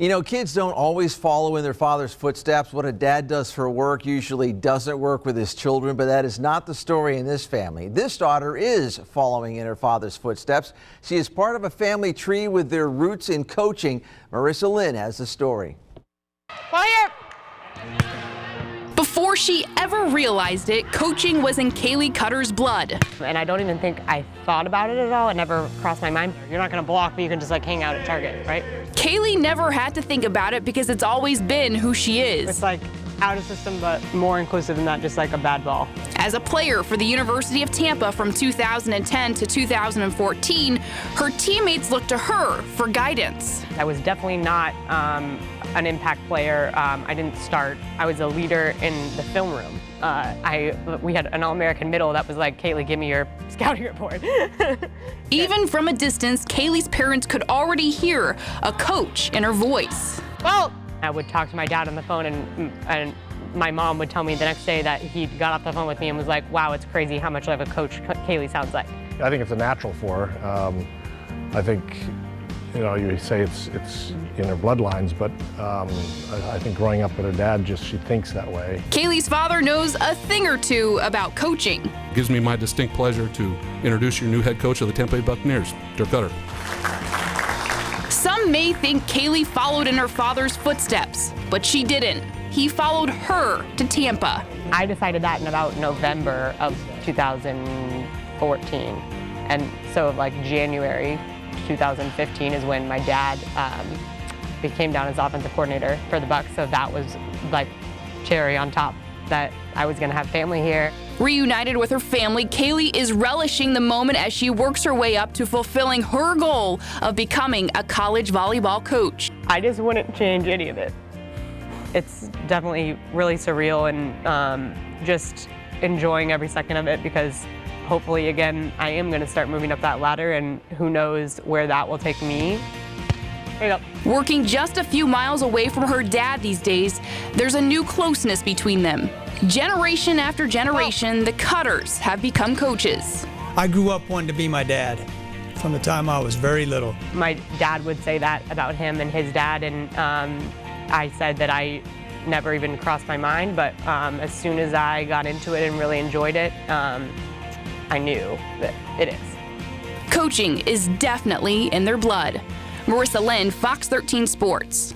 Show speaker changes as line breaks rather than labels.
You know, kids don't always follow in their father's footsteps. What a dad does for work usually doesn't work with his children, but that is not the story in this family. This daughter is following in her father's footsteps. She is part of a family tree with their roots in coaching. Marissa Lynn has the story.
Quiet! Before she ever realized it, coaching was in Kaylee Koetter's blood.
And I don't even think I thought about it at all. It never crossed my mind. You're not going to block me, you can just like hang out at Target, right?
Kaylee never had to think about it because it's always been who she is.
It's like out of system, but more inclusive than that, just like a bad ball.
As a player for the University of Tampa from 2010 to 2014, her teammates looked to her for guidance.
I was definitely not an impact player. I didn't start. I was a leader in the film room. We had an All-American middle that was like, Kaylee, give me your scouting report.
Even from a distance, Kaylee's parents could already hear a coach in her voice.
Well, I would talk to my dad on the phone, and my mom would tell me the next day that he got off the phone with me and was like, wow, it's crazy how much like a coach Kaylee sounds like.
I think it's a natural for her. I think, you know, you say it's in her bloodlines, but I think growing up with her dad, she thinks that way.
Kaylee's father knows a thing or two about coaching.
It gives me my distinct pleasure to introduce your new head coach of the Tampa Bay Buccaneers, Koetter.
Some may think Kaylee followed in her father's footsteps, but she didn't. He followed her to Tampa.
I decided that in about November of 2014. And so like January 2015 is when my dad became down as offensive coordinator for the Bucs. So that was like cherry on top that I was gonna have family here.
Reunited with her family, Kaylee is relishing the moment as she works her way up to fulfilling her goal of becoming a college volleyball coach.
I just wouldn't change any of it. It's definitely really surreal, and just enjoying every second of it, because hopefully, again, I am going to start moving up that ladder, and who knows where that will take me. There you go.
Working just a few miles away from her dad these days, there's a new closeness between them. Generation after generation, the Koetters have become coaches.
I grew up wanting to be my dad from the time I was very little.
My dad would say that about him and his dad, and I said that I never even crossed my mind, but as soon as I got into it and really enjoyed it, I knew that it is.
Coaching is definitely in their blood. Marissa Lynn, Fox 13 Sports.